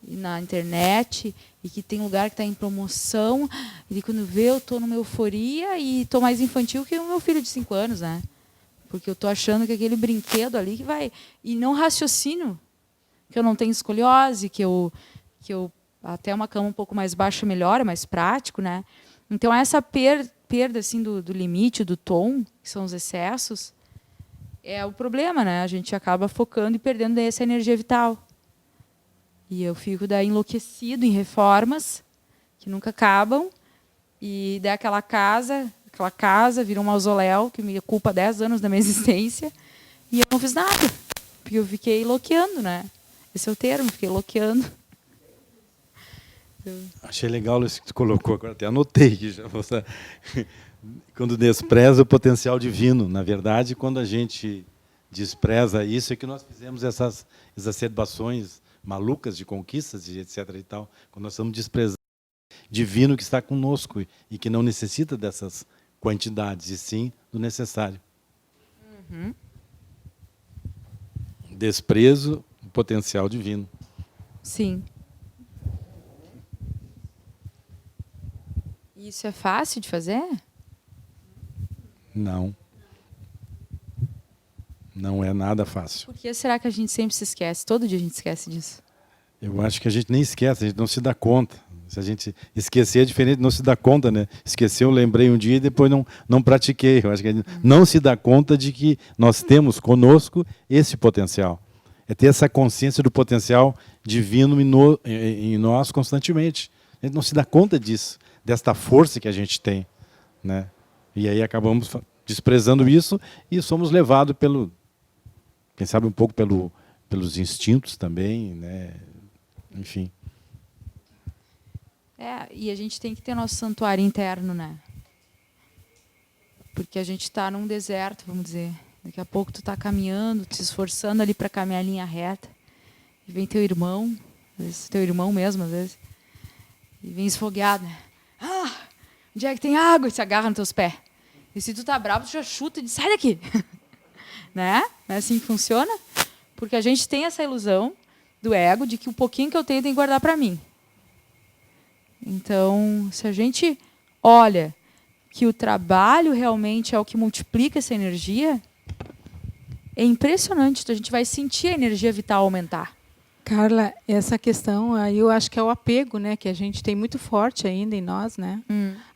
e na internet, e que tem lugar que está em promoção, e quando vê eu estou numa euforia e estou mais infantil que o meu filho de 5 anos, né? Porque eu estou achando que aquele brinquedo ali que vai... E não raciocínio, que eu não tenho escoliose, que eu até uma cama um pouco mais baixa melhor, é mais prático, né? Então, essa perda assim, do limite, do tom, que são os excessos, é o problema, né? A gente acaba focando e perdendo daí essa energia vital. E eu fico daí enlouquecido em reformas que nunca acabam, e daí aquela casa vira um mausoléu que me ocupa 10 anos da minha existência, e eu não fiz nada, porque eu fiquei loqueando, né? Esse é o termo, fiquei loqueando. Achei legal isso que tu colocou, agora até anotei aqui já. Quando despreza o potencial divino. Na verdade, quando a gente despreza isso, é que nós fizemos essas exacerbações malucas de conquistas, e etc. e tal. Quando nós estamos desprezando o divino que está conosco e que não necessita dessas quantidades, e sim do necessário. Uhum. Desprezo o potencial divino. Sim. Isso é fácil de fazer? Não. Não é nada fácil. Por que será que a gente sempre se esquece? Todo dia a gente esquece disso. Eu acho que a gente nem esquece, a gente não se dá conta. Se a gente esquecer é diferente de não se dar conta, né? Esqueceu, lembrei um dia e depois não pratiquei. Eu acho que a gente não se dá conta de que nós temos conosco esse potencial. É ter essa consciência do potencial divino em nós constantemente. A gente não se dá conta disso, desta força que a gente tem, né? E aí acabamos desprezando isso e somos levados quem sabe um pouco pelos instintos também, né? Enfim. E a gente tem que ter nosso santuário interno, né? Porque a gente está num deserto, vamos dizer. Daqui a pouco tu está caminhando, te esforçando ali para caminhar a linha reta. E vem teu irmão, às vezes teu irmão mesmo, às vezes, e vem esfogueado, né? Onde é que tem água? E se agarra nos teus pés. E se tu tá bravo, tu já chuta e diz, sai daqui. Né? Não é assim que funciona? Porque a gente tem essa ilusão do ego de que o pouquinho que eu tenho tem que guardar para mim. Então, se a gente olha que o trabalho realmente é o que multiplica essa energia, é impressionante. Então, a gente vai sentir a energia vital aumentar. Carla, essa questão aí eu acho que é o apego, né, que a gente tem muito forte ainda em nós, né?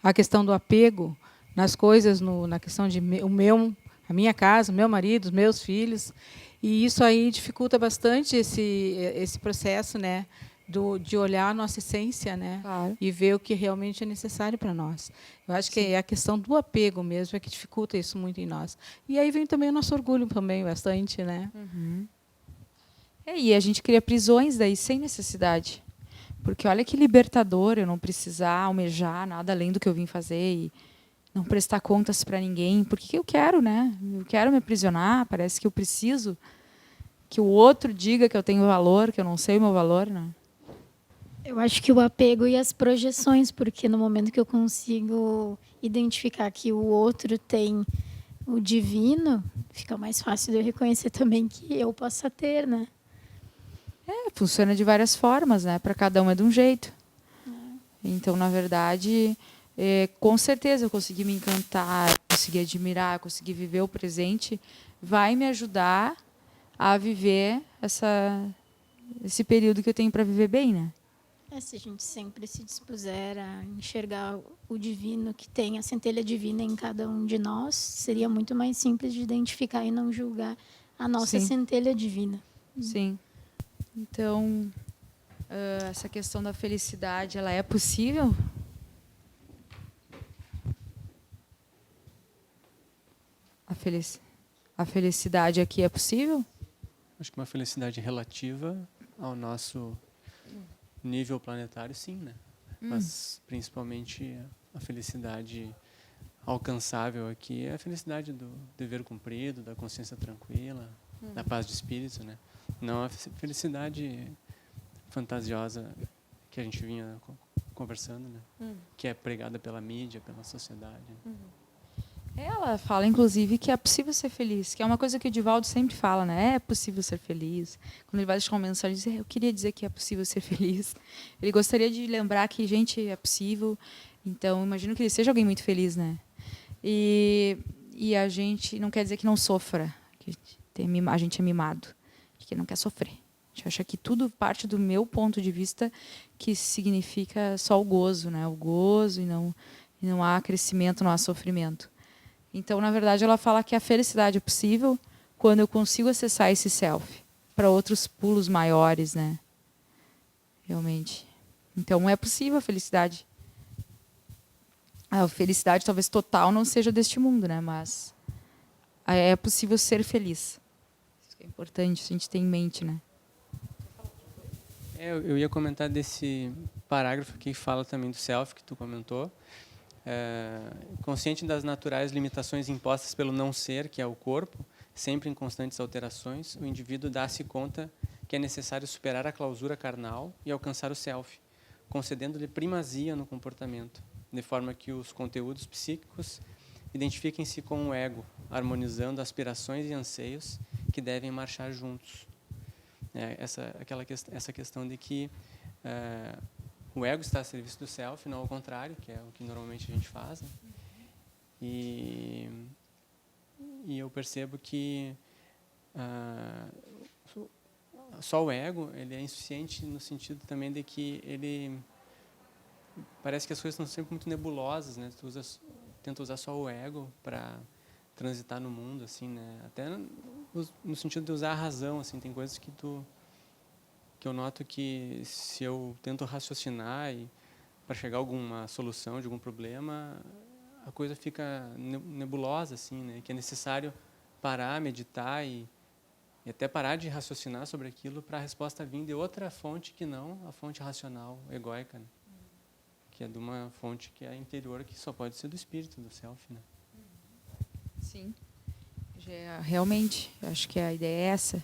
A questão do apego nas coisas, na questão de a minha casa, o meu marido, os meus filhos, e isso aí dificulta bastante esse processo, né, de olhar a nossa essência, né, Claro. e ver o que realmente é necessário para nós. Eu acho que é a questão do apego mesmo é que dificulta isso muito em nós. E aí vem também o nosso orgulho também bastante, né? E a gente cria prisões daí sem necessidade. Porque olha que libertador eu não precisar almejar nada além do que eu vim fazer e não prestar contas para ninguém. Porque eu quero, né? Eu quero me aprisionar, parece que eu preciso que o outro diga que eu tenho valor, que eu não sei o meu valor, né? Eu acho que o apego e as projeções, porque no momento que eu consigo identificar que o outro tem o divino, fica mais fácil de eu reconhecer também que eu possa ter, né? Funciona de várias formas, né? Para cada um é de um jeito. Então, na verdade, com certeza eu consegui me encantar, consegui admirar, consegui viver o presente, vai me ajudar a viver esse período que eu tenho para viver bem, né? Se a gente sempre se dispuser a enxergar o divino que tem, a centelha divina em cada um de nós, seria muito mais simples de identificar e não julgar a nossa Sim. centelha divina. Sim. Então, essa questão da felicidade, ela é possível? A felicidade aqui é possível? Acho que uma felicidade relativa ao nosso nível planetário, sim, né? Mas principalmente a felicidade alcançável aqui é a felicidade do dever cumprido, da consciência tranquila, da paz de espírito, né? Não a felicidade fantasiosa que a gente vinha conversando, né? Que é pregada pela mídia, pela sociedade. Ela fala, inclusive, que é possível ser feliz, que é uma coisa que o Divaldo sempre fala, né? É possível ser feliz. Quando ele vai deixar uma mensagem, ele diz, eu queria dizer que é possível ser feliz. Ele gostaria de lembrar que, gente, é possível. Então, imagino que ele seja alguém muito feliz, né? E a gente não quer dizer que não sofra, que a gente é mimado, que não quer sofrer. A gente acha que tudo parte do meu ponto de vista, que significa só o gozo, né? O gozo e não há crescimento, não há sofrimento. Então, na verdade, ela fala que a felicidade é possível quando eu consigo acessar esse self para outros pulos maiores, né? Realmente. Então, é possível a felicidade. A felicidade, talvez total, não seja deste mundo, né? Mas é possível ser feliz. Isso que é importante, a gente ter em mente, né? Eu ia comentar desse parágrafo que fala também do self, que tu comentou. Consciente das naturais limitações impostas pelo não ser, que é o corpo, sempre em constantes alterações, o indivíduo dá-se conta que é necessário superar a clausura carnal e alcançar o self, concedendo-lhe primazia no comportamento, de forma que os conteúdos psíquicos identifiquem-se com o ego, harmonizando aspirações e anseios que devem marchar juntos. Essa questão de que o ego está a serviço do self, não ao contrário, que é o que normalmente a gente faz. Né? E eu percebo que só o ego ele é insuficiente no sentido também de que ele parece que as coisas estão sempre muito nebulosas, né? Tu tenta usar só o ego para transitar no mundo, assim, né? Até no sentido de usar a razão, assim, tem coisas que eu noto que se eu tento raciocinar para chegar a alguma solução de algum problema, a coisa fica nebulosa, assim, né? Que é necessário parar, meditar e até parar de raciocinar sobre aquilo para a resposta vir de outra fonte que não a fonte racional, egóica, né? Que é de uma fonte que é interior, que só pode ser do espírito, do self, né? Sim. Realmente, acho que a ideia é essa.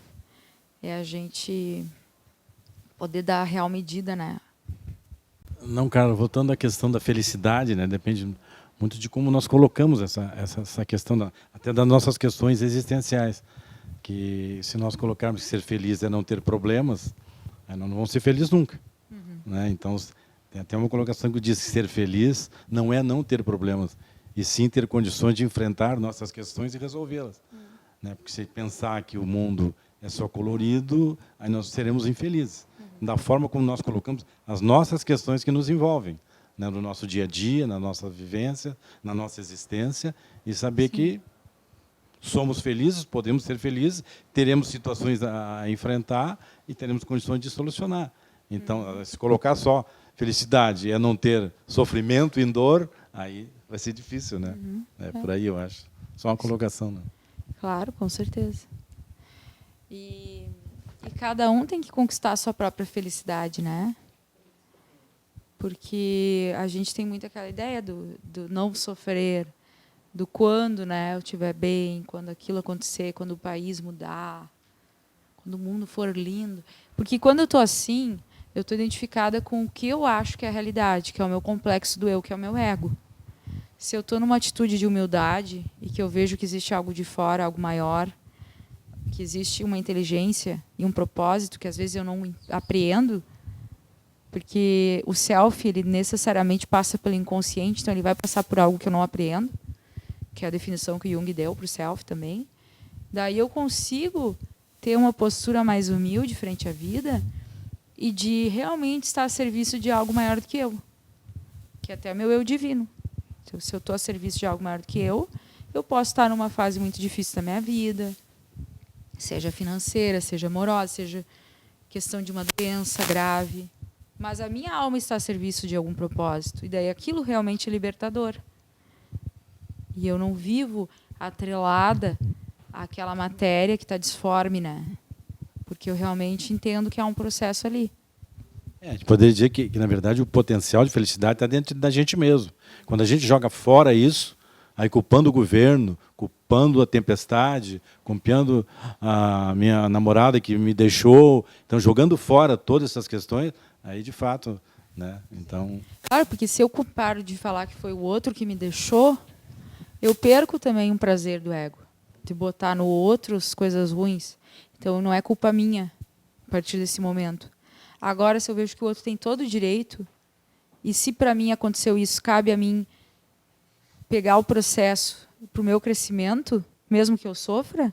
É a gente poder dar a real medida, né? Não, cara, voltando à questão da felicidade, né? Depende muito de como nós colocamos essa questão, até das nossas questões existenciais. Que se nós colocarmos que ser feliz é não ter problemas, não vamos ser felizes nunca. Né? Então, tem até uma colocação que diz que ser feliz não é não ter problemas, e sim ter condições de enfrentar nossas questões e resolvê-las. Né? Porque se pensar que o mundo é só colorido, aí nós seremos infelizes. Da forma como nós colocamos as nossas questões que nos envolvem, né? No nosso dia a dia, na nossa vivência, na nossa existência, e saber que somos felizes, podemos ser felizes, teremos situações a enfrentar e teremos condições de solucionar. Então, se colocar só felicidade é não ter sofrimento e dor, aí vai ser difícil, né? Por aí, eu acho. Só uma colocação, né? Claro, com certeza. E cada um tem que conquistar a sua própria felicidade, né? Porque a gente tem muito aquela ideia do não sofrer, do quando, né, eu estiver bem, quando aquilo acontecer, quando o país mudar, quando o mundo for lindo. Porque quando eu estou assim, eu estou identificada com o que eu acho que é a realidade, que é o meu complexo do eu, que é o meu ego. Se eu estou numa atitude de humildade e que eu vejo que existe algo de fora, algo maior, que existe uma inteligência e um propósito que às vezes eu não apreendo, porque o self ele necessariamente passa pelo inconsciente, então ele vai passar por algo que eu não apreendo, que é a definição que Jung deu para o self também. Daí eu consigo ter uma postura mais humilde frente à vida e de realmente estar a serviço de algo maior do que eu, que é até meu eu divino. Se eu estou a serviço de algo maior do que eu posso estar numa fase muito difícil da minha vida, seja financeira, seja amorosa, seja questão de uma doença grave, mas a minha alma está a serviço de algum propósito, e daí aquilo realmente é libertador. E eu não vivo atrelada àquela matéria que está disforme, né? Porque eu realmente entendo que há um processo ali. A gente poderia dizer que, na verdade, o potencial de felicidade está dentro da gente mesmo. Quando a gente joga fora isso, aí culpando o governo, culpando a tempestade, culpando a minha namorada que me deixou, então jogando fora todas essas questões, aí de fato, né? Então, claro, porque se eu paro de falar que foi o outro que me deixou, eu perco também um prazer do ego, de botar no outro as coisas ruins. Então, não é culpa minha a partir desse momento. Agora, se eu vejo que o outro tem todo o direito, e se para mim aconteceu isso, cabe a mim pegar o processo para o meu crescimento, mesmo que eu sofra,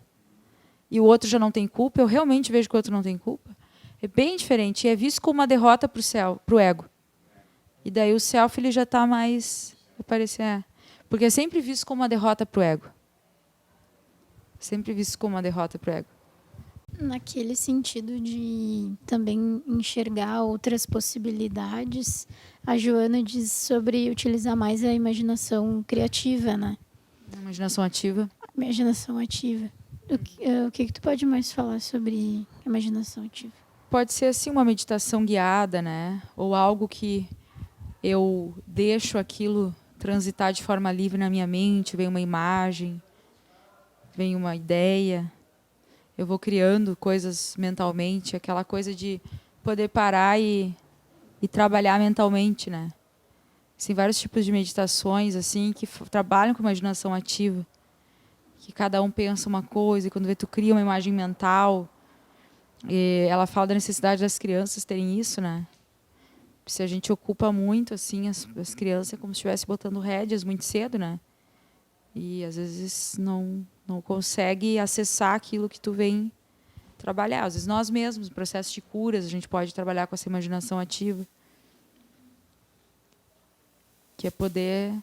e o outro já não tem culpa, eu realmente vejo que o outro não tem culpa. É bem diferente. E é visto como uma derrota para o ego. E daí o self ele já está mais... Porque é sempre visto como uma derrota para o ego. Sempre visto como uma derrota para o ego. Naquele sentido de também enxergar outras possibilidades, a Joana diz sobre utilizar mais a imaginação criativa, né? Imaginação ativa. Imaginação ativa. O que tu pode mais falar sobre imaginação ativa? Pode ser assim uma meditação guiada, né? Ou algo que eu deixo aquilo transitar de forma livre na minha mente, vem uma imagem, vem uma ideia. Eu vou criando coisas mentalmente, aquela coisa de poder parar e trabalhar mentalmente, né? Tem vários tipos de meditações assim que trabalham com imaginação ativa, que cada um pensa uma coisa e quando tu cria uma imagem mental. E ela fala da necessidade das crianças terem isso, né? Se a gente ocupa muito assim as crianças, é como se estivesse botando rédeas muito cedo, né? E às vezes não consegue acessar aquilo que tu vem trabalhar. Às vezes nós mesmos, no processo de curas, a gente pode trabalhar com essa imaginação ativa, que é poder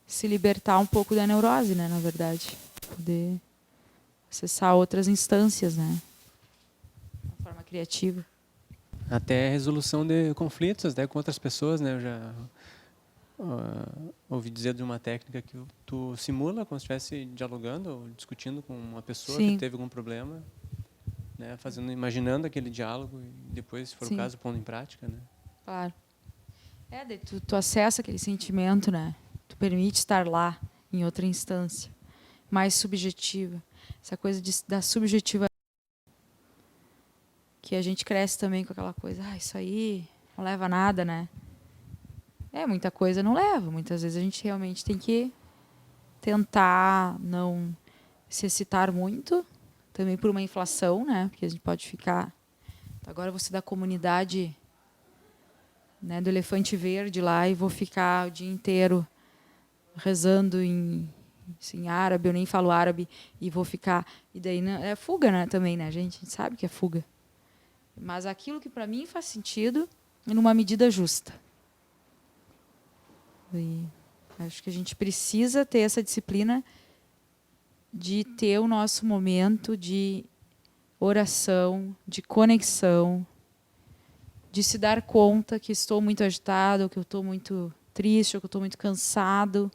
se libertar um pouco da neurose, né, na verdade. Poder acessar outras instâncias, né? De forma criativa. Até resolução de conflitos, até com outras pessoas, né? Eu já ouvi dizer de uma técnica que tu simula como se estivesse dialogando ou discutindo com uma pessoa Sim. que teve algum problema, né? Imaginando aquele diálogo e depois, se for Sim. o caso, pondo em prática, né? Claro. Daí tu acessa aquele sentimento, né? Tu permite estar lá, em outra instância, mais subjetiva. Essa coisa da subjetiva, que a gente cresce também com aquela coisa, isso aí não leva a nada, né? Muita coisa não leva. Muitas vezes a gente realmente tem que tentar não se excitar muito, também por uma inflação, né? Porque a gente pode ficar... Agora você da comunidade, né, do elefante verde lá e vou ficar o dia inteiro rezando em árabe, eu nem falo árabe, e vou ficar... E daí é fuga, né, também, né, gente? A gente sabe que é fuga. Mas aquilo que para mim faz sentido, numa medida justa. E acho que a gente precisa ter essa disciplina de ter o nosso momento de oração, de conexão, de se dar conta que estou muito agitado, que eu estou muito triste, ou que eu estou muito cansado.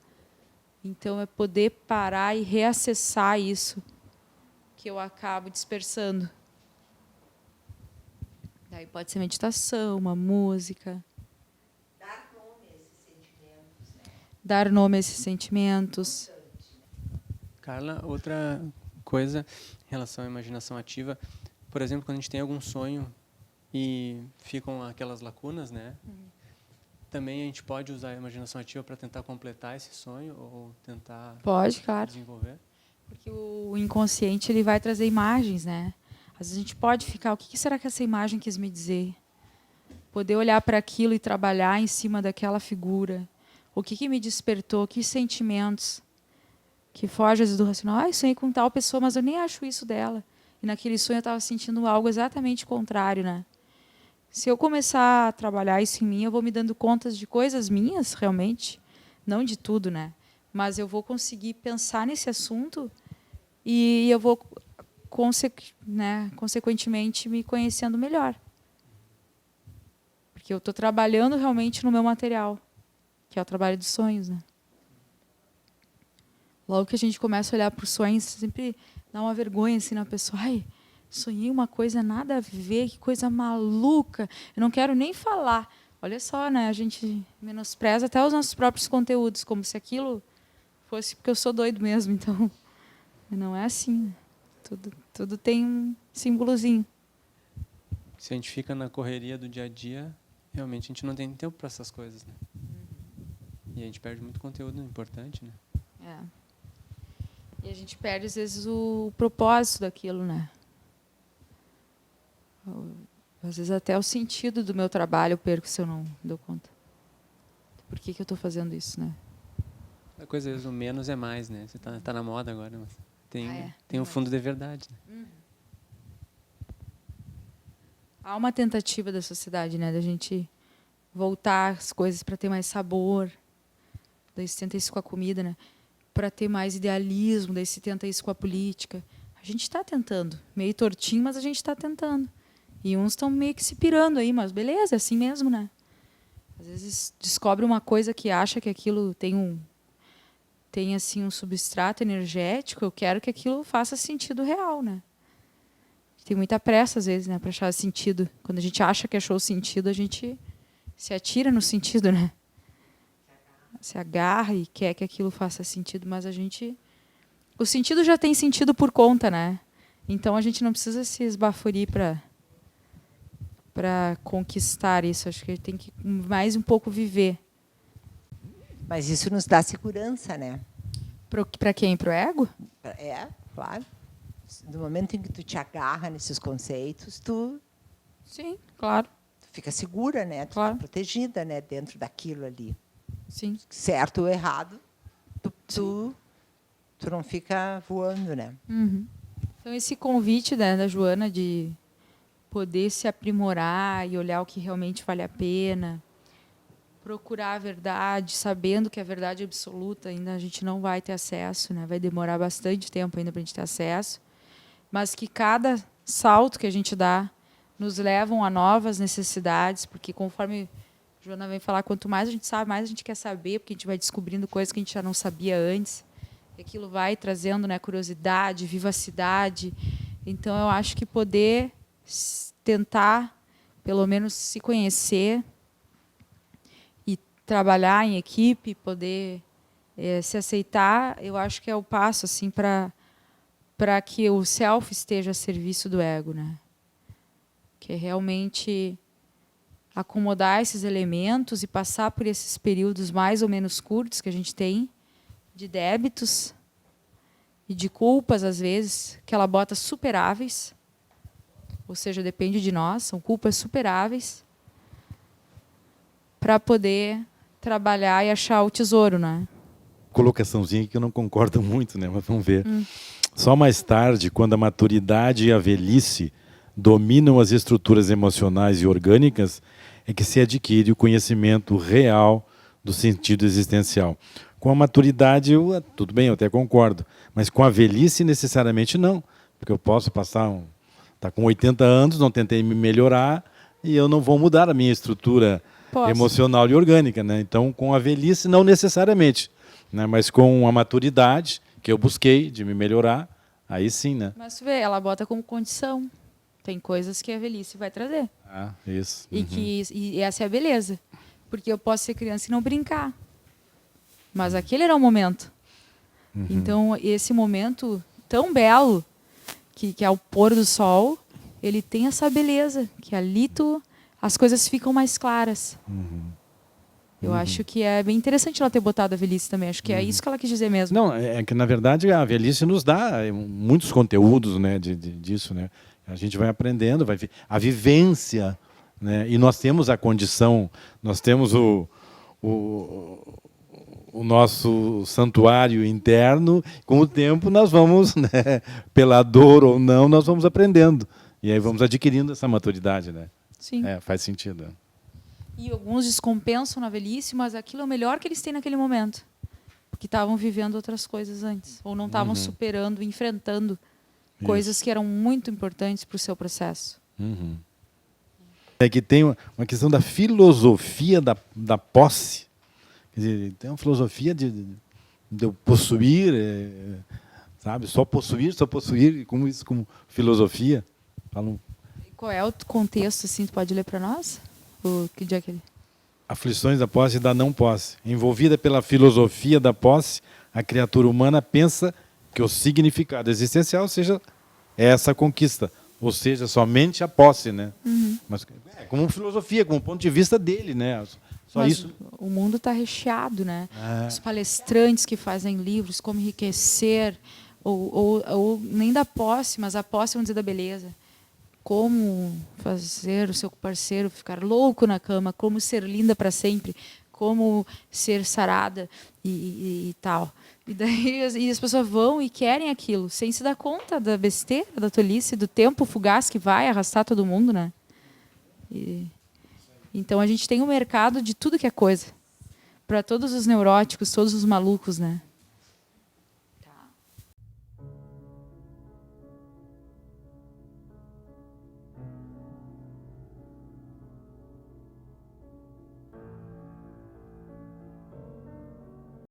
Então, é poder parar e reacessar isso que eu acabo dispersando. Daí pode ser meditação, uma música. Dar nome a esses sentimentos. Carla, outra coisa em relação à imaginação ativa, por exemplo, quando a gente tem algum sonho e ficam aquelas lacunas, né? Também a gente pode usar a imaginação ativa para tentar completar esse sonho ou tentar Claro. desenvolver? Porque o inconsciente ele vai trazer imagens, né? Às vezes a gente pode ficar, o que será que essa imagem quis me dizer? Poder olhar para aquilo e trabalhar em cima daquela figura. O que me despertou? Que sentimentos? Que foge às vezes do racional. Sonhei com tal pessoa, mas eu nem acho isso dela. E naquele sonho eu estava sentindo algo exatamente contrário, né? Se eu começar a trabalhar isso em mim, eu vou me dando conta de coisas minhas, realmente. Não de tudo, né? Mas eu vou conseguir pensar nesse assunto e eu vou, consequentemente, me conhecendo melhor. Porque eu estou trabalhando realmente no meu material, que é o trabalho dos sonhos, né? Logo que a gente começa a olhar para os sonhos, sempre dá uma vergonha assim na pessoa. Sonhei uma coisa nada a ver, que coisa maluca. Eu não quero nem falar. Olha só, né? A gente menospreza até os nossos próprios conteúdos, como se aquilo fosse porque eu sou doido mesmo. Então, não é assim. Tudo tem um símbolozinho. Se a gente fica na correria do dia a dia, realmente a gente não tem tempo para essas coisas, né? E a gente perde muito conteúdo importante, né? E a gente perde, às vezes, o propósito daquilo, né? Às vezes até o sentido do meu trabalho eu perco se eu não dou conta. Por que eu estou fazendo isso, né? A coisa, às vezes, o menos é mais, né? Você tá na moda agora, mas tem, tem um Mas- fundo de verdade. Né? Há uma tentativa da sociedade, né, da gente voltar as coisas para ter mais sabor. Daí se tenta isso com a comida, né? Para ter mais idealismo, daí se tenta isso com a política. A gente está tentando, meio tortinho, mas a gente está tentando. E uns estão meio que se pirando aí, mas beleza, é assim mesmo, né? Às vezes descobre uma coisa que acha que aquilo tem assim um substrato energético, eu quero que aquilo faça sentido real, né? Tem muita pressa às vezes, né, para achar sentido. Quando a gente acha que achou sentido, a gente se atira no sentido, né? Se agarra e quer que aquilo faça sentido, mas o sentido já tem sentido por conta, né? Então a gente não precisa se esbaforir para conquistar isso. Acho que tem que mais um pouco viver. Mas isso nos dá segurança, né? Para quem? Para o ego? É, claro. No momento em que tu te agarra nesses conceitos, tu Sim, claro. fica segura, né? Tu Claro. fica protegida, né? Dentro daquilo ali. Sim. Certo ou errado, tu não fica voando, né? Uhum. Então, esse convite da Joana de poder se aprimorar e olhar o que realmente vale a pena, procurar a verdade, sabendo que a verdade absoluta ainda a gente não vai ter acesso, né? Vai demorar bastante tempo ainda para a gente ter acesso, mas que cada salto que a gente dá nos levam a novas necessidades, porque conforme a Joana vem falar, quanto mais a gente sabe, mais a gente quer saber, porque a gente vai descobrindo coisas que a gente já não sabia antes. E aquilo vai trazendo, né, curiosidade, vivacidade. Então, eu acho que poder tentar, pelo menos, se conhecer e trabalhar em equipe, poder se aceitar, eu acho que é o passo assim, para que o self esteja a serviço do ego, né? Que é realmente acomodar esses elementos e passar por esses períodos mais ou menos curtos que a gente tem, de débitos e de culpas, às vezes, que ela bota superáveis, ou seja, depende de nós, são culpas superáveis, para poder trabalhar e achar o tesouro, né? Colocaçãozinha que eu não concordo muito, né? Mas vamos ver. Só mais tarde, quando a maturidade e a velhice dominam as estruturas emocionais e orgânicas, é que se adquire o conhecimento real do sentido existencial. Com a maturidade, tudo bem, eu até concordo, mas com a velhice, necessariamente não, porque eu posso passar, tá com 80 anos, não tentei me melhorar, e eu não vou mudar a minha estrutura emocional e orgânica, né? Então, com a velhice, não necessariamente, né? Mas com a maturidade, que eu busquei de me melhorar, aí sim, né? Mas tu vê, ela bota como condição. Tem coisas que a velhice vai trazer. Ah, isso. E essa é a beleza. Porque eu posso ser criança e não brincar. Mas aquele era o momento. Então, esse momento tão belo, que é o pôr do sol, ele tem essa beleza, que ali as coisas ficam mais claras. Eu acho que é bem interessante ela ter botado a velhice também. Acho que é isso que ela quis dizer mesmo. Não, é que, na verdade, a velhice nos dá muitos conteúdos, né, disso, né? A gente vai aprendendo, a vivência, né? E nós temos a condição, nós temos o nosso santuário interno. Com o tempo nós vamos, né, pela dor ou não, nós vamos aprendendo. E aí vamos adquirindo essa maturidade, né? Sim. Faz sentido. E alguns descompensam na velhice, mas aquilo é o melhor que eles têm naquele momento. Porque estavam vivendo outras coisas antes. Ou não estavam superando, enfrentando coisas que eram muito importantes para o seu processo. É que tem uma questão da filosofia da posse. Quer dizer, tem uma filosofia de eu possuir, sabe? Só possuir, como isso como filosofia. Falam. Qual é o contexto, assim, tu pode ler para nós? Que dia que ele... Aflições da posse e da não posse. Envolvida pela filosofia da posse, a criatura humana pensa que o significado existencial seja essa conquista, ou seja, somente a posse, né? Mas como filosofia, como ponto de vista dele, né? Só Mas isso. o mundo está recheado, né? Os palestrantes que fazem livros, como enriquecer, ou nem da posse, mas a posse, vamos dizer, da beleza. Como fazer o seu parceiro ficar louco na cama, como ser linda para sempre, como ser sarada e tal. E daí as pessoas vão e querem aquilo, sem se dar conta da besteira, da tolice, do tempo fugaz que vai arrastar todo mundo, né? Então a gente tem um mercado de tudo que é coisa, para todos os neuróticos, todos os malucos, né?